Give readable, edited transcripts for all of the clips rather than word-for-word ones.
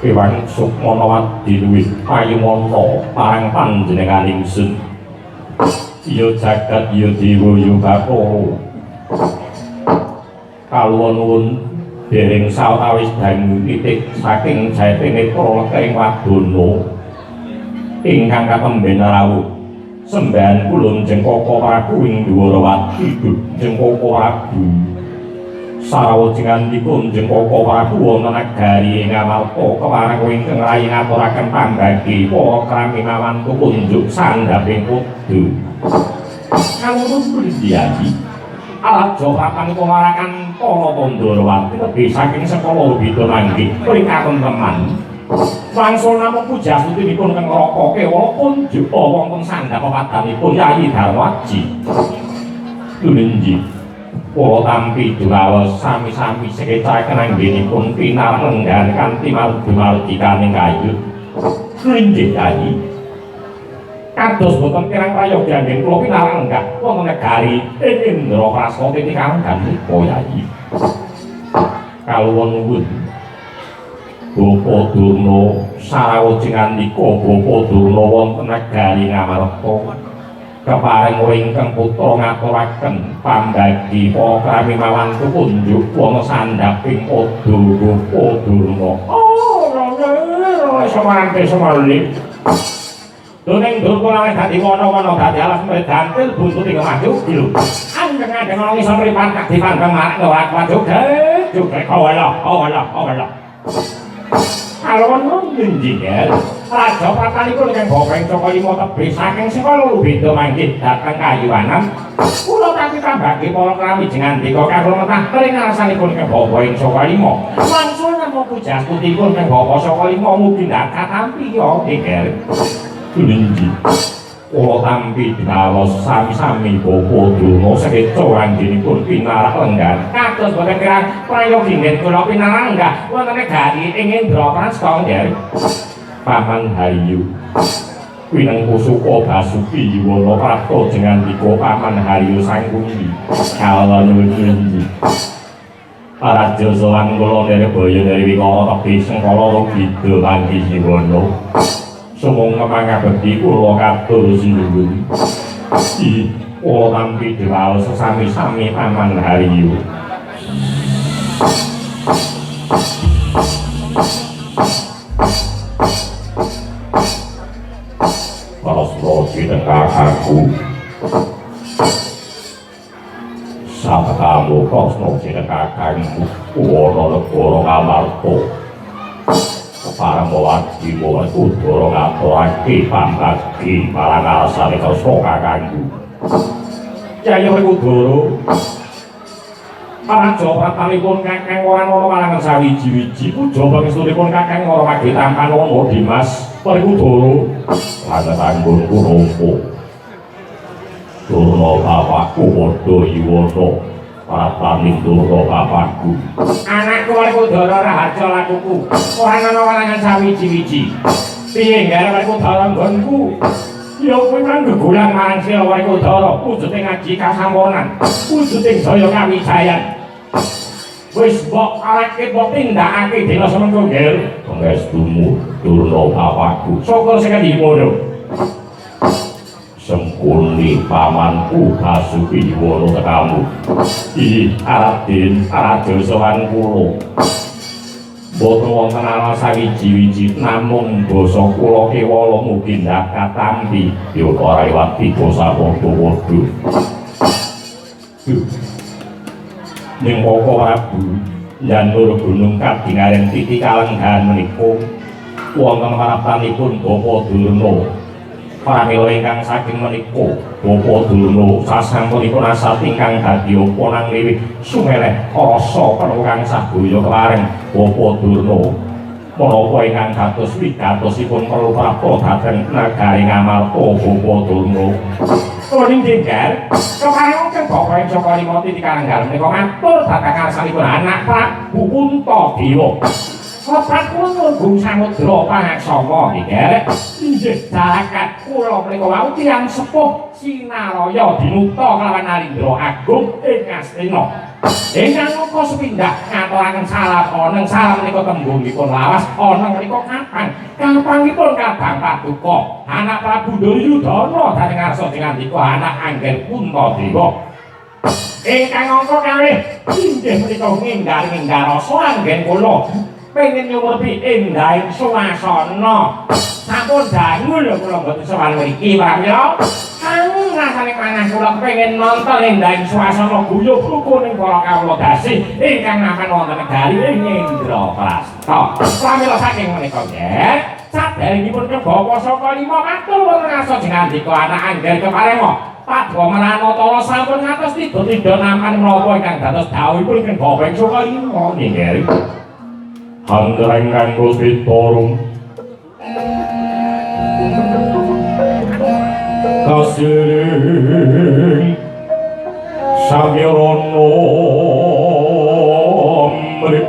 Iwan Sukmonowati luwih payumana marang panjenengan ingsun. Ya jagat ya dewa ya Bathara. Kawula nuwun dereng sawetawis dangu titik saking Jati Netra kering Wadana ingkang katemben rawuh. Sembahan kula Jengkaka Prabu ing Dwarawati Jengkaka Prabu. Sarawujengipun Jengkaka Prabu wonten negari ing Amarta kepareng ingkang rayi ngaturaken pambagi para kramimawan kunjuk sandhaping kudu. Kawula priyadi alaja prapanipun marakan para Pandharawati lebih saking sekala bida manggih pringkaton teman. Wangsul namung pujastutinipun kang Raka Kewala kunjuk wonten sandhap padanipun Yayi Darmaji. Tulinji para tampi duraos sami-sami sekecaken anggenipun pinarenggan kanthi margi-margikaning kayu. Inggih Yayi. Kados boten kirang prayoga anggen kula pinarenggan wonten negari ing Indraprastha titikan Gandika Yayi. Kaluwun nuwun Bapa Durna sarawujengandika Bapa Durna wonten negari Ngamarta. Kepareng ingkang putra ngaturaken pambagi para kramimawan kunjuk wonten sandhaping Pada Bapa Durna. Oh, samangke semali. Doning Durna dadi wana-wana dadi alas medantil buntuting maju lho. Anjeng-anjeng ana iso mripat kadipandhang marang ora maju juga kawala. Alon njenengan raja pratanipun kang Bopeng Saka Lima tebih saking sekala beda manggih dhateng kayuwanan. Kula kanthi pambagi para kramijengan dika kagem mentah kering rasanipun kang Bopeng Saka Lima. Wangsul namung pujastutipun kang Bapa Saka Lima mugi ndakat tampi ya nggih. Tulinji kula tampi dinaos sami-sami Bapa Durna sekeca anggenipun pinarak lenggan kados boten kirang prayogi nggih kula pinaranggah wonten negari ing Indraprastha nggih. Paman Haryu wineng Pusuka Basuki Yuwana Prapta jengandika Paman Haryu Sangkuni kala nuwun Paraja sowan kula nderek baya dari Wikara tebih sengkala Bida Wanggi Yuwana. Sumung mangabekti kula katur sinuwun. Kula tampi diraos sami-sami Paman Haryu. Parasroti tengah-aku. Sabtamu parasroti tengah-aku. Wana negara Ngamarta. Paramawati Udara ngaturake pambagi marang arsane kersa kakangku. Jaya Udara. Paraja pratanipun kakang ora ana malangan sawiji-wiji puja pangestunipun kakang ora maghe tampan wana Dimas Udara. Lan anggonku nampa. Durna bapakku padha Yuwana. Parapaning Durna bapakku. Anakku Udara raharja lakuku. Ora ana walangan sawiji-wiji. Piye garap Udara nggonku? Ya kuwi kan gegulang marang sira Udara, wujuding ngaji kasamponan, wujuding saya kawijayan. Wis mbok areke mbok tindakake dina semengko nggih. Pangestumu Durna bapakku. Syukur sing dimono. Sengkuni pamanku Basuki Wono tekamu. Ih Raden Raja sowan kula. Boten wonten ana sawiji-wiji namung basa kula kewala mugi ndak katampi ya ora liwat tiga sapodo-podo. Ning Koko Prabu njanur gunung kadingaren titi kalenggahan menika wonten harapanipun Bapa Durna. Pramila ingkang saking menika Bapa Durna sasampunipun asat ingkang dadi apa nang liwih sumeleh rasa penukang saboya kelareng Bapa Durna menapa ingkang dados wigatosipun perlu prapta dhateng negari Ngamarta Bapa Durna. Kuning jengger kepareng kang Bapak Joko Limoti dikarenggal menika matur dhateng ngarsanipun anak Prabu Puntadewa. Sopan kula nunggung samudra pangaksama nggih. Inggih jarakat kula menika wau tiyang sepuh sinaraya dinuta kelawan Narendra Agung ing Astina. Ingkang mongko sepindhah ngaturaken salam ana salam menika tembungipun lawas ana menika kampangipun kadang paduka anak Prabu Duryudana dhateng ngarsa ngandika anak Angger Puntadewa. Ingkang angka kalih inggih menika nginggar rasa anggen kula pengen nyumurupi endahing suasana sampun dangu lho kula mboten sowan mriki pramila kang rasane manah kula pengen nonton endahing suasana guyub rukuning para kawula dasih ingkang naman wonten negari ing Indraprasta pramila saking menika nggih saderengipun kebawa saka 5 matur wonten asa ngandika anak Angger keparema Padha Maranatara sampun ngantos tiba-tiba naman menapa ingkang dados dawuhipun kebawa saka 5 nggih Handrang kanggo Sitarum Kasiring Samirana Mrip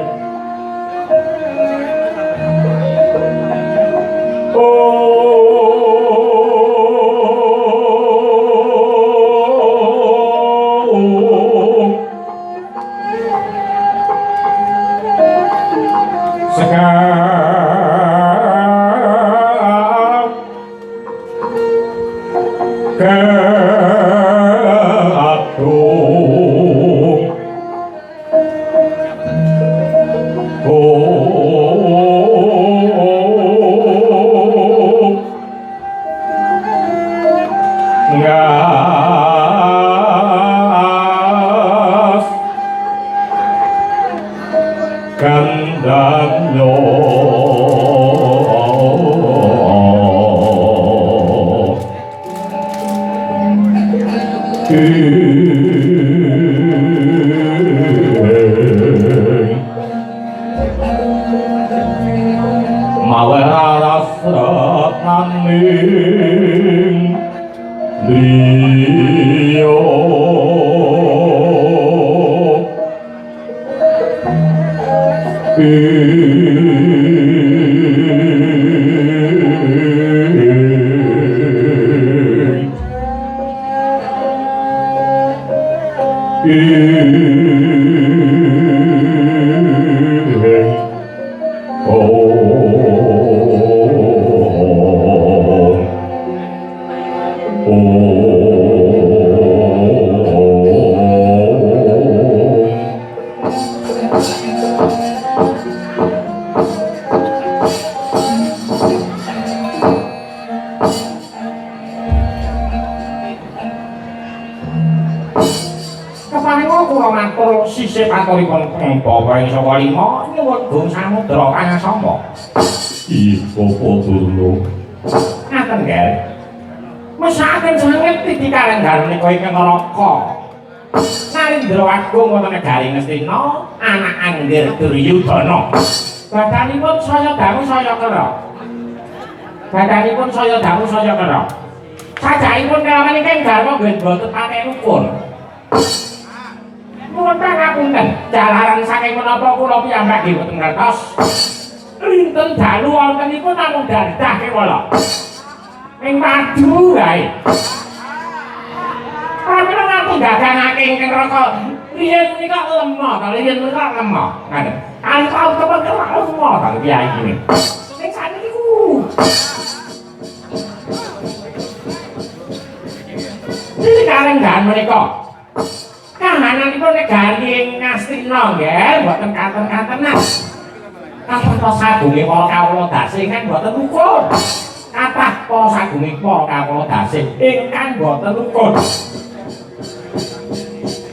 Narendra Agung wonten negari Ngastina anak Angger Duryudana badanipun saya dangu saya kera badanipun saya dangu saya kera sajaipun kelawan ingkang garwa nggih boten patek rukun nuwun pangapunten jalaran saking menapa kula piyambak nggih boten ngertos linten dalu wontenipun namung dadah kewala ing madu wae pramila nganti dagangake ingkang raka riyen menika lemah ta riyen menika lemah ngaten kali tau temen lemah ta kiai iki ning saniki ku Iki kalenggan menika. Kahananipun negari ing Ngastina nggih, mboten kanten-kantenan. Kapan to sagunge para kawula dasih ingkang mboten ukur. Kathah para sagunge para kawula dasih ingkang mboten ukur.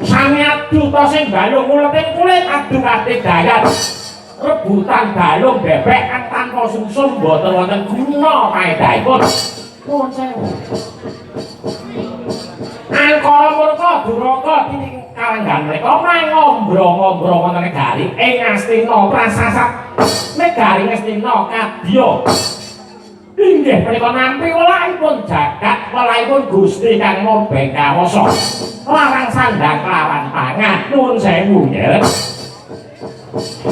Sami adu to sing balung uleting kulit adu kate dayat. Rebutan balung bebek kang tanpa sungsum mboten wonten guna paedahipun. Nuwun sewu. Angkara murka duraka titik kalenggan mereka ngombro-ngombro wonten negari ing Ngastina prasasat negari Ngastina kadya inggih menika nampi welahipun jagat welahipun Gusti Kang Murbeng Kawasa larang sandang lawan pangan nuwun sewu nggih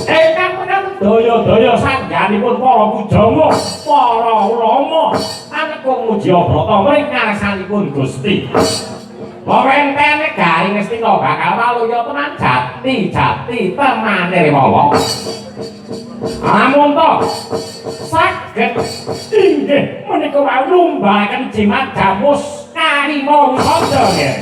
ingkang menawi daya-daya sangganipun para pujangga para ulama aneka muji brata mring ngarsanipun Gusti Pawenten negari Ngastina bakal waluya tenan jati temane rimawa. Amun to saged inggih menika wae lumbaraken jimat jamus karimau sada nggih.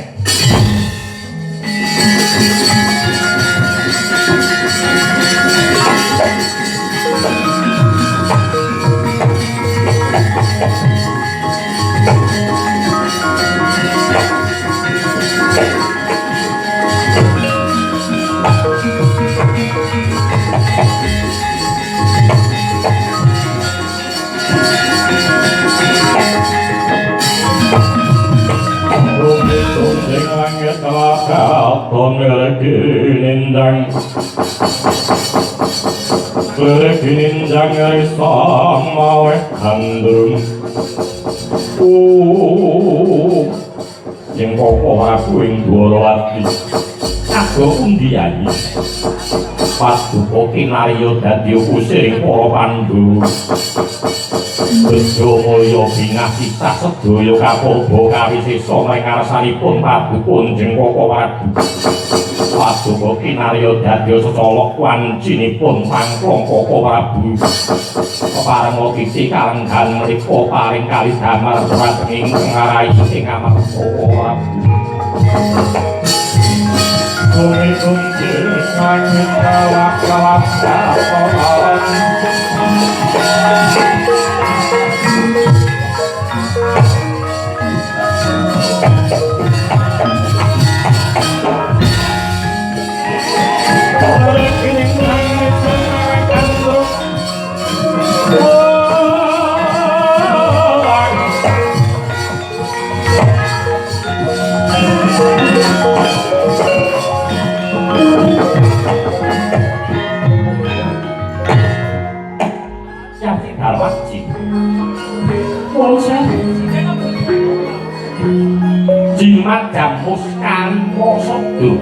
Langit katon nindang nindang sama kandung yang koko aku yang Dwarawati aku undiani Paduka kinarya dadi usiring para Pandhawa Bedhamaya binasisah sedaya kapaba kawisesa ing ngarsanipun Paduka Jengkokawati Paduka kinarya dadi secolok wancinipun Sang Koko Prabu paring kiti kalenggan menika paring kalih damar dhateng ingkang ngarai ing amarga Koko Prabu Kumi-kumi langit kawak-kawak saporan jimat jamus kalimau sada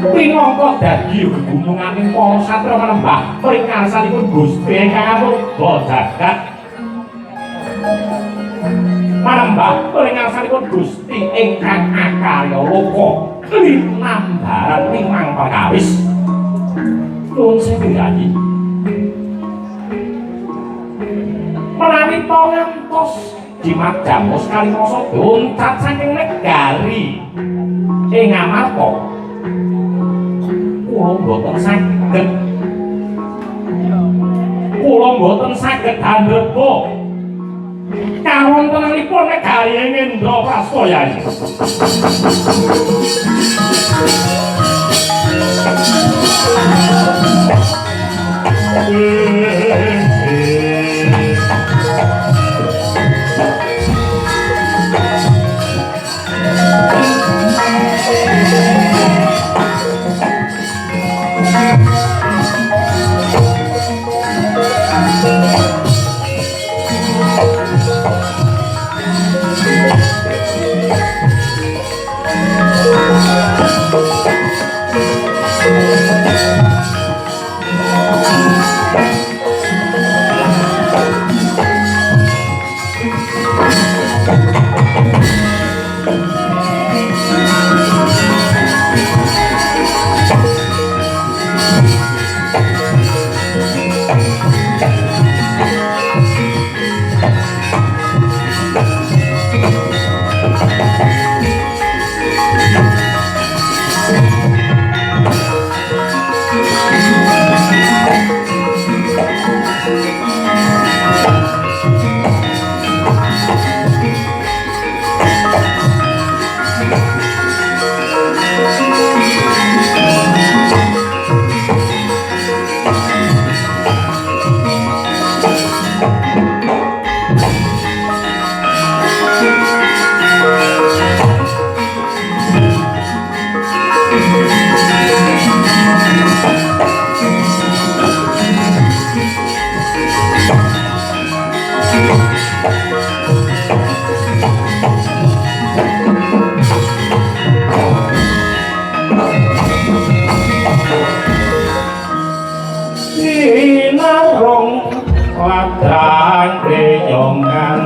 pinangka dadi gununganing para satra manembah mring ngarsanipun Gusti ingkang murba jagat manembah mring ngarsanipun Gusti ingkang akarya loka linambaran limang perkawis nuwun sewu Yayi menawi to ngantos jimat jamus kalimau sada uncat saking negari ing Amarta kula mboten saged andheba kawontenanipun negari ing Indraprastha Yayi madrang kreyongan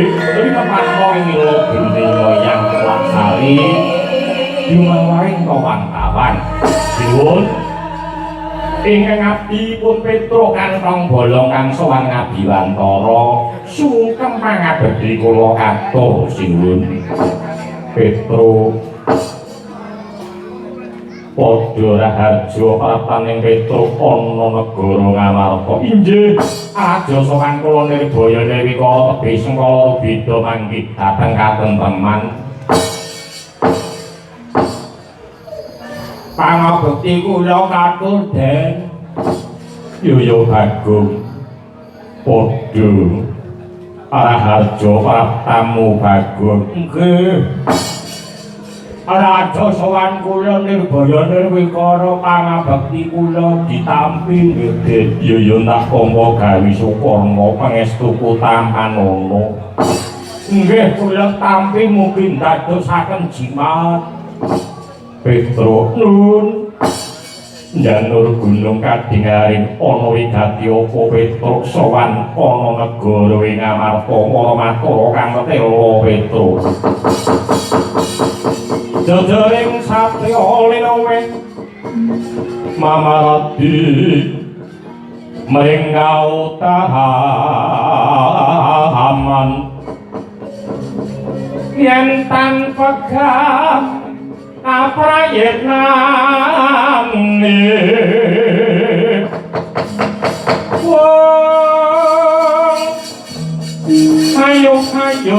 dari tempat kau ngilo bindi loyang laksari yumawaring kawan-kawan siwun ingkang abdi pun Petro kantong bolong kang sowan ngabiwantara sungkem pangabekti kula katur siwun Petro padha raharja prataning Petro ana negara Ngamarta inggih aja sowan kula Nirbaya Dewi kala tebih sengkala rubida manggih dhateng katentreman pangabekti kula katur den yo Bagong padha raharja pratamu Bagong nggih raja sowan kula Nirbaya Nirwikara pangabekti kula ditampi nggih ya tak tampa gawi sukarna pangestuku tamanana nggih kula tampi mugi dadosaken jimat Petro nun Janur gunung kadingaring ana wigati apa Petro sowan ana negara ing Ngamarta para matura kang tela Petro Jajaring satya linowe mamarati mringau tahaman yen tanpa gam aprayetnane wong ayo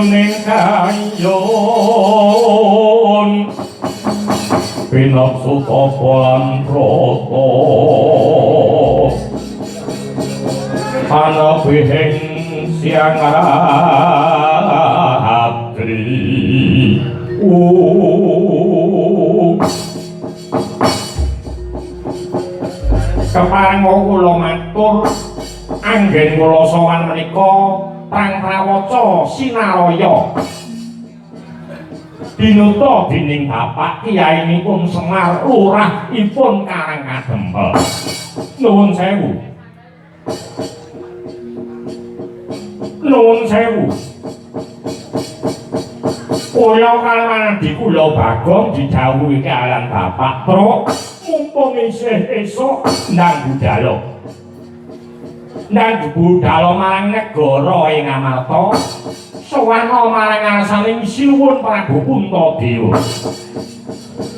ning kayon pinaksu topolan proto ana bihing siang ratri kepareng kula matur anggen kula sowan menika prang prawaca sinaraya dinuta dening Bapak Kyainipun Semar Lurahipun Karangkadempel. Nuwun sewu. Nuwun sewu. Kula kalawan adik kula Bagong didhawuhi kaliyan Bapak Pro mumpung isih esuk ndang budhal marang negara ing Ngamarta sawana marang ngarsaning Sinuwun Prabu Puntadewa.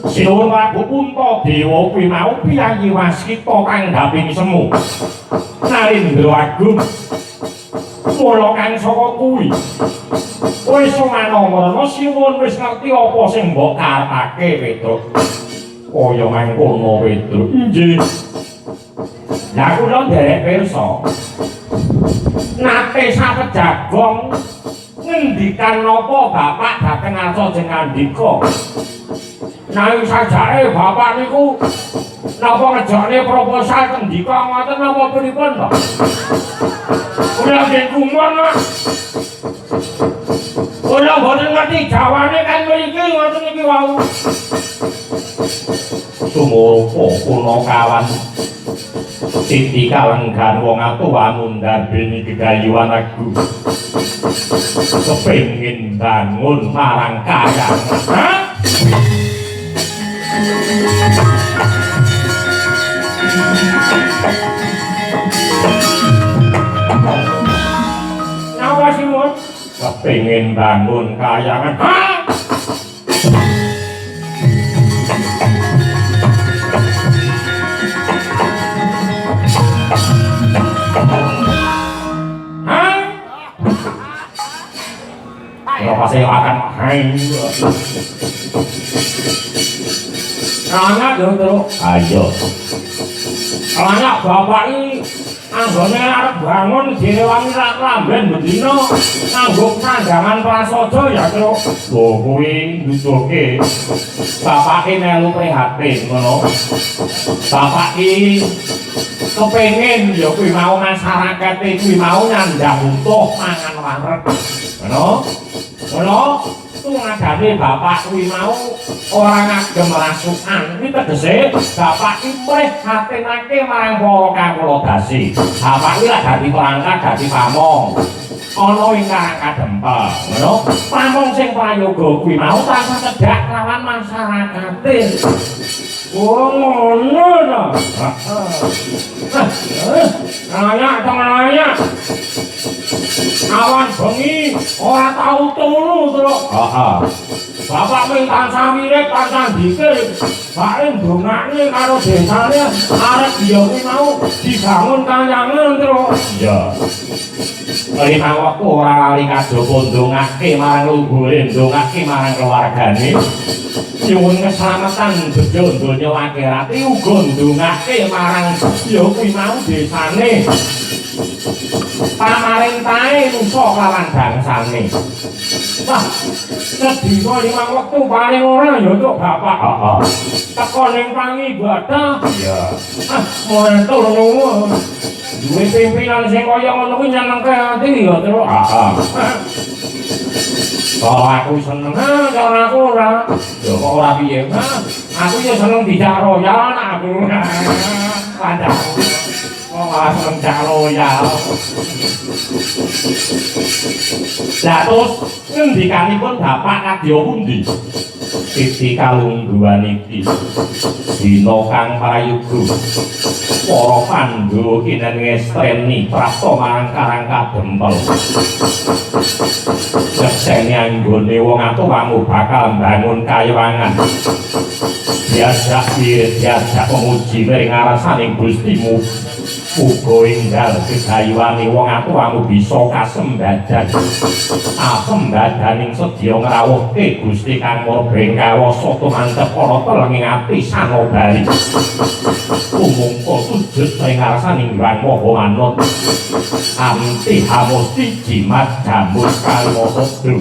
Sinuwun Prabu Puntadewa kuwi mau piyayi waskita kang daping semu. Narendra Agung. Mula kang saka kuwi. Wis manamrana Sinuwun wis ngerti apa sing mbok karepake Petruk. Kaya mangkono Petruk. Inggih. Lah kula nderek pirsa. Nate sapejagong ngendikan napa Bapak dhateng arsa jeng ngandika. Nanging sajake Bapak niku napa ngejane proposal ngendika ngoten napa pripun to? Kula nggih kumun. Kula boten ngerti jawane kan mriki ngoten iki wau. Sumurpa kula kawan Siti kalenggan wong atuwa mundhar beni gegayuhan aku kepengin bangun marang kayangan. Napa sih Mun? Kepengin bangun kayangan. sewakan hai anak yo terus ayo anak bapak ini anggone arep bangun direwangi rak lamben bendina nganggo sandangan prasaja ya terus lho kuwi nuduhke bapak iki melu prihatin ngono bapak iki kepengin ya kuwi mau masyarakat kuwi mau nyandang utuh mangan wareg ngono tungadane bapak kuwi mau ora ngagem rasukan kuwi tegese bapak iki prihatinake marang para kawula dasi bapak kuwi lak dadi perangkat dadi pamong ana ing karang kadempel ngono pamong sing prayoga kuwi mau tansah cedhak lawan masyarakate oh ngono ta nanya awan bengi ora tau turu terus bapak minta samirip tansah dikir bae ndongakne karo desane arep dia kuwi mau dibangun kanyangan terus iya lima waktu ora lali kajaba ndongake marang luhure ndongake marang keluargane nyuwun keselamatan bejo donya akhirat uga ndongake marang ya kuwi mau desane pamarintahe nusa lawan bangsane wah sedina limang wektu paling ora ya tuk bapak teko ning pangibadah iya montor ngono duwe pimpinan sing kaya ngono kuwi nyenengke ati ya terus kalau aku seneng cara aku ora ya kok ora piye aku ya seneng dijak royal aku kandak wong seneng jak royal lah terus ngendikanipun bapak kadya pundi Siti kalungguhan iki dina kang prayoga para Pandhawa kinen ngestreni prapta marang karang kadempel sekseni anggone wong atuwamu bakal mbangun kayawangan diajak diajak pemuji ing ngarasaning Gustimu uga enggal gegayuwane wong atuwamu bisa kasembadan asembadaning sedya ngrawuhke Gusti kang murbeng kawasa tumantep para telenging ati sanobari umangka sujud ing ngarsaning Hyang Maha Manut anti hamusti jimat jambut kalwasada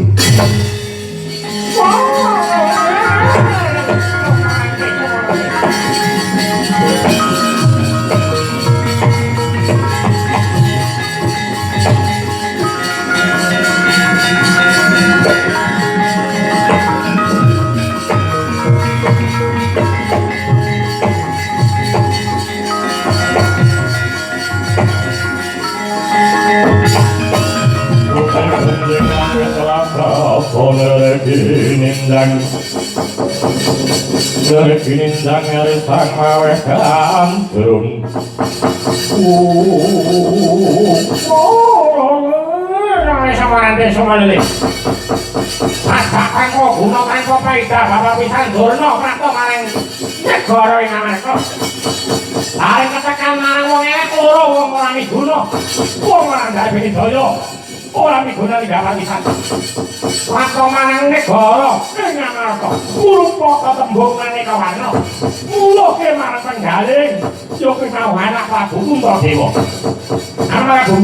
Kinindang arisang maweh kaambrung samarante sumalele Bapak kok gunakan kopeda Bapak pisan durna prapta marang negara ing Amerika arep ketekan marang wong elek loro wong ora miguna wong ora ndarbeni daya ora miguna ninggalan pisan prapta marang negara ing Amerika rupa ketembung maneka warna muluke marang penggaling yo kuwi mau anak Prabu Puntadewa Prabu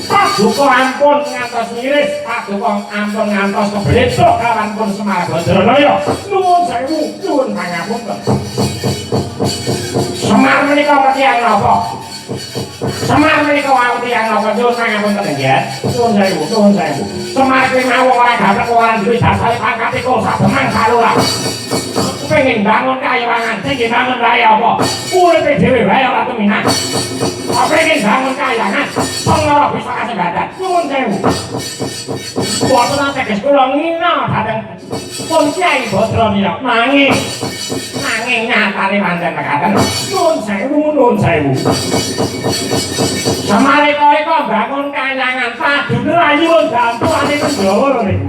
Paduka ampun ngantos miris Paduka ampun ngantos kebletok kawan pun Semar Badralaya nuwun sewu nuwun pangapunten Semar menika tiyang napa Semar menika wau tiyang napa nuwun pangapunten nggih nuwun sewu Semar kuwi mau ora gatek ora duwe dasare pangkate kok sabemang kalurah pengen bangun kayawangan sing bangun wae apa uripe dhewe wae ora temenan pengen bangun kayawangan ora bisa kasembadan nuwun sewu boten ateges kula ngina dhateng pun Kyai Badranira nanging nyatane manten mekaten nuwun sewu samareka bangun kayangan padune rayuun bantuane Pandhawa niku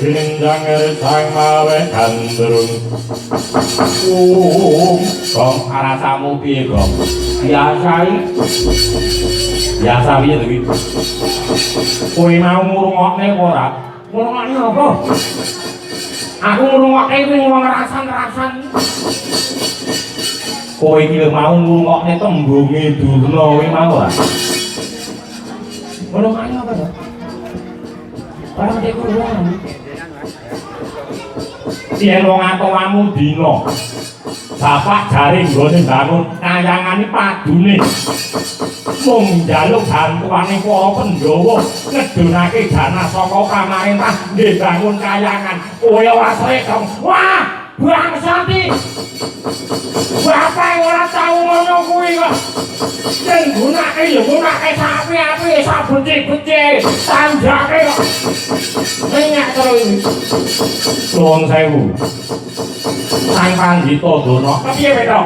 Kinjang sang mawe kandrung kong arasamu piye kong biasa piye to iki kowe mau ngrungokne ora ngrungokne apa aku ngrungokke kuwi wong rasan-rasan kowe iki lho mau ngrungokne tembunge Durna kuwi mau ora ngrungokne apa to barang dek kurang yen wong atowamu dina bapak jare nggone bangun kayangane padune mung njaluk bantuane para Pandhawa ngedunake dana saka pamarentah nggih bangun kayangan kowe ora srek dong wah bangsati bapak ora tau ngono kuwi kok yen gunake ya gunake sapi-api sabeci-beci tanjake kok minyak terus nuwun sewu Sang Pandhita Durna kepiye to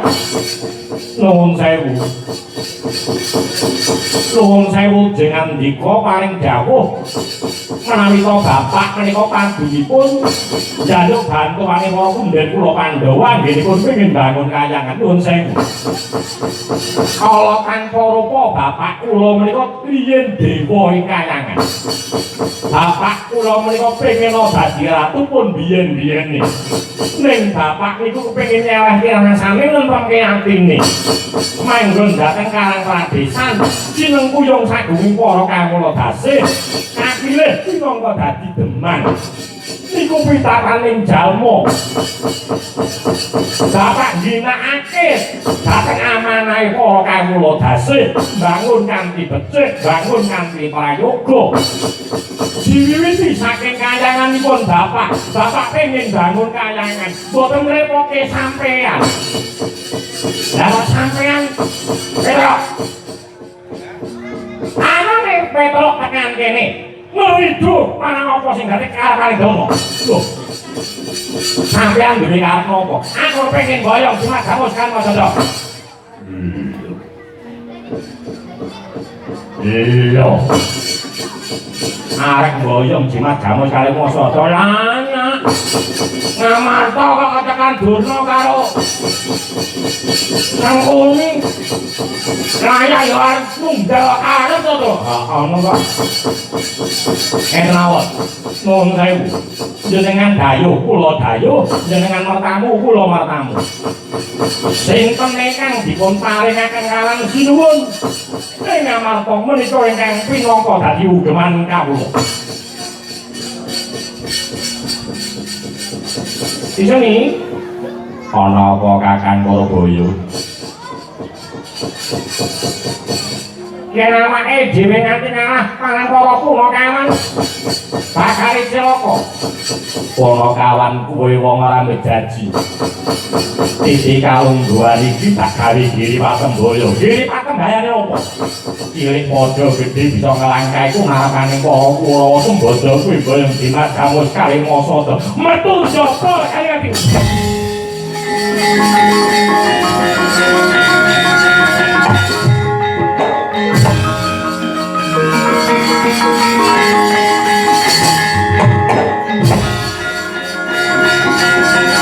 nuwun sewu jenengan ndika paring dawuh menawi to bapak menika padunipun njaluk bantuane para kunden kula Pandhawa nggenipun pengin bangun kayangan nuwun sewu kala tanpa rupa bapak kula menika riyen dewa ing kayangan bapak kula menika pengin dadi ratu pun biyen-biyene ning bapak niku kepengin nyelehke rasane nempemke atine manggon dhateng Karang Pradesan sineng kuyung sagunging para kawula dasih kapilih minangka dadi Demang niku pitakaning jalma bapak ginakake dhateng amanahe para kawula dasih bangun kanthi becik bangun kanthi prayoga diwiwiti saking kayanganipun bapak pengen bangun kayangan boten ngrepoke sampean lah sampean Petruk anane Petruk tekan kene ngridu marang apa sing dadi karepane dono lho sampean duwe karep apa aku pengen boyong cuma gamus kan Mas Chandra iya arek boyong jimat gamus kali Mas Chandra lanya ngamarta kok tekan Durna karo nang kuni raya yo arep tunggal arep to ono kok enawat nuwun sewu jenengan dayu kula dayu jenengan mertamu kula mertamu sinten ingkang dipun paringaken kalang sinuwun ing amarta menika ingkang pinangka dadi ugeman kawula disini ana apa Kakang Parabaya yen awake dhewe nganti ngalah marang para Punakawan bakal cilaka Punakawan kuwi wong ora bejaji sisi kalungguhan iki tak gawe Giri Patembaya Giri Patembaya apa cilik padha gedhe bisa ngelangkai ku ngarepane para Kurawa Sembada kuwi boyong jimat gamus kali Masada metu jaba kali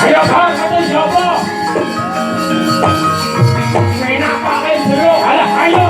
ayo Kang metu jaba menak pake jero alah ayo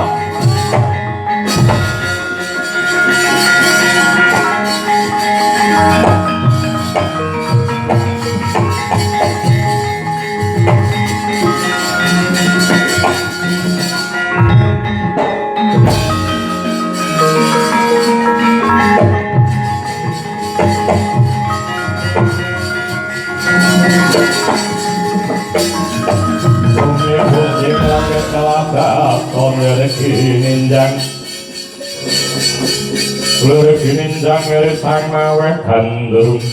Ninjang ngeri sang mawe kandrung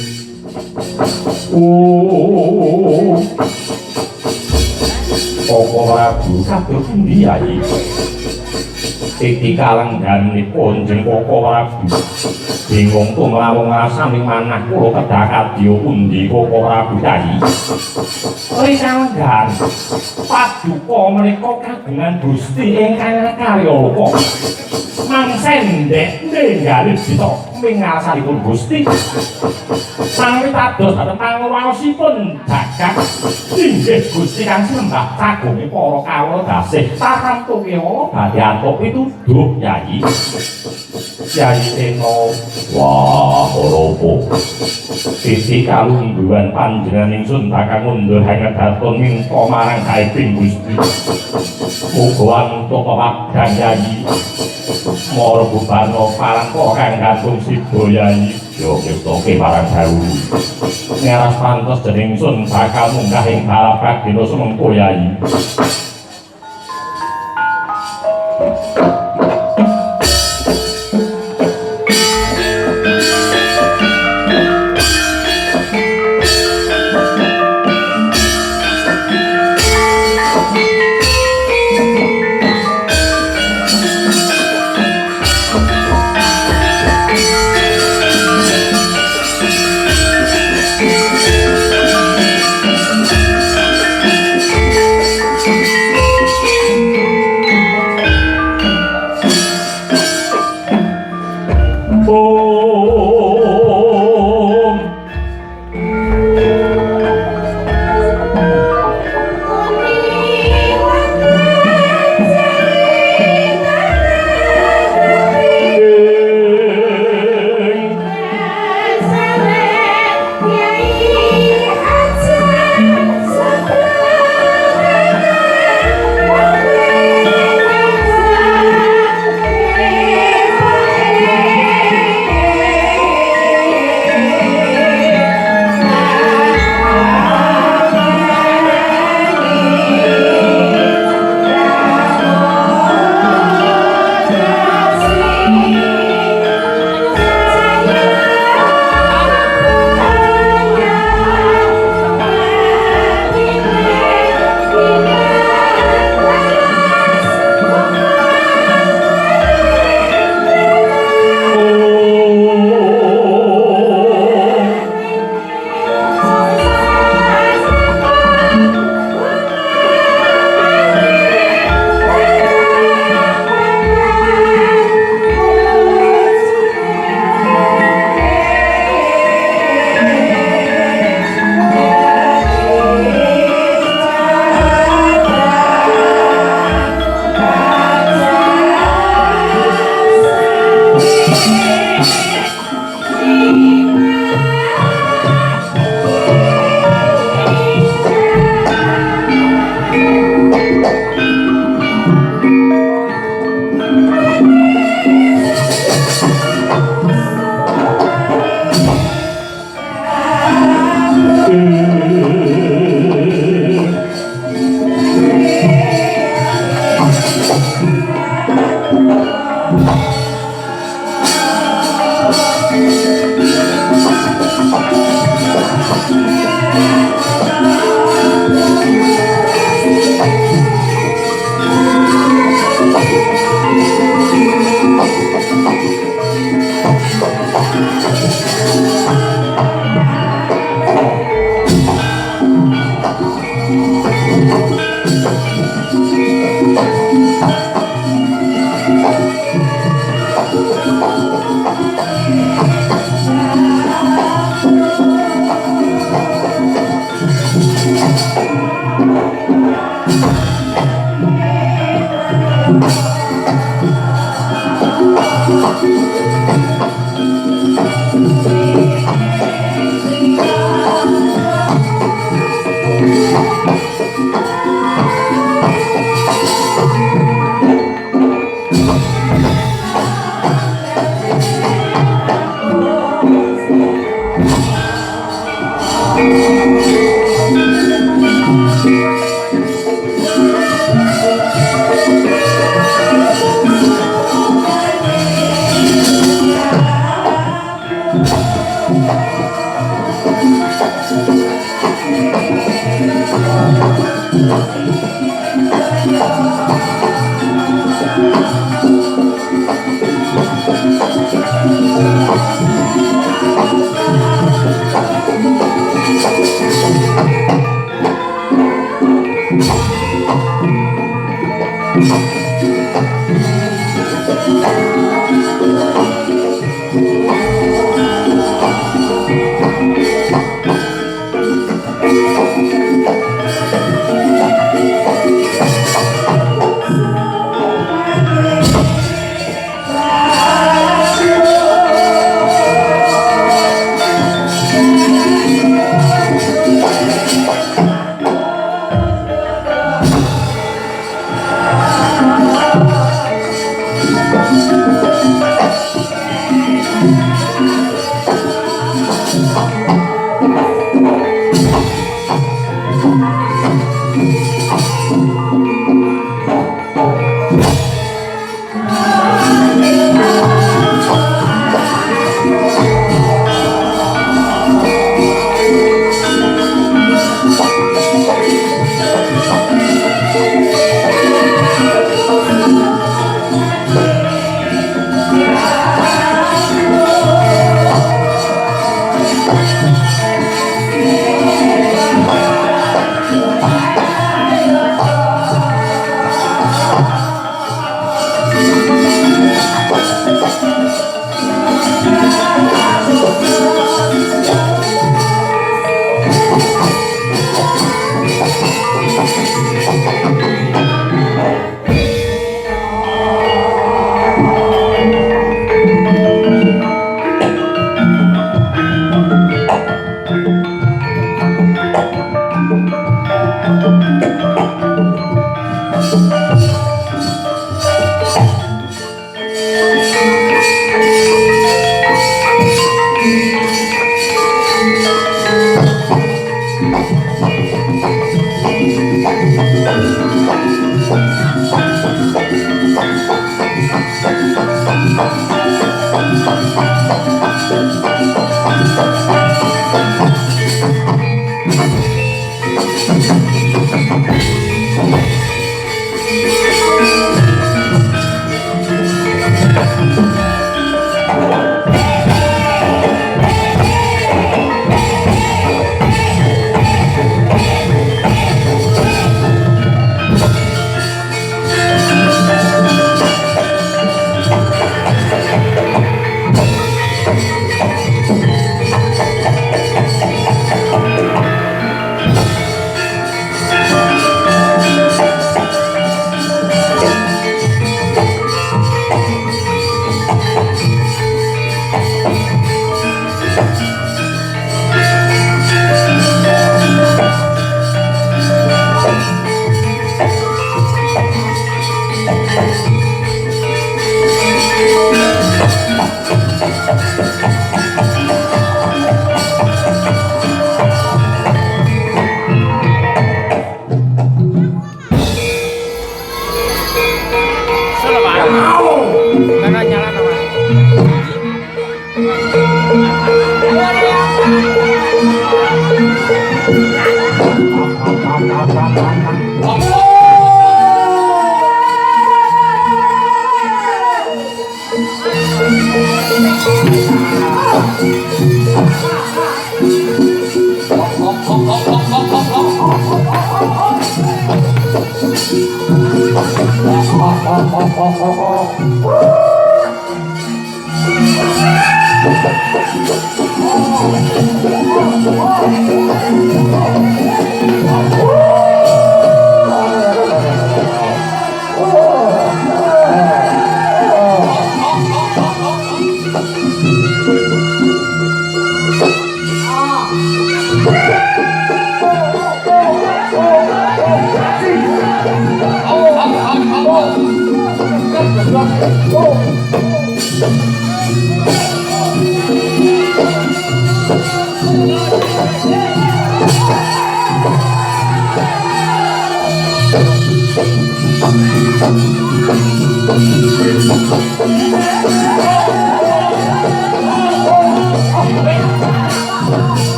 Apa Prabu kados pundi ayi Titi kalengganipun Kanjeng Koko Prabu bingung tumrawung rasane manah kula kedah kadya pundi Koko Prabu Kyai. Rikanggan paduka menika kagungan Gusti ingkang karya loka. Mangsendek ninggali kita mingarsanipun Gusti. Sang pitados dhateng panguwasipun jagat inggih Gusti kang sembah kagunge para kawula dasih tatamtuke badhe antuk pituduh Kyai. Kyai Sena wah oropo sisi kalungguhan panjenengan ingsun bakal mundur hangat datun minta marang Gaibing Gusti. Muga antuk pawabdan Kyai. Mara bubano parangko kang gantung Sibayai yo ngetoke marang dawuh. Ngeras pantes dening ingsun bakal munggah ing balapan dina semengko Kyai.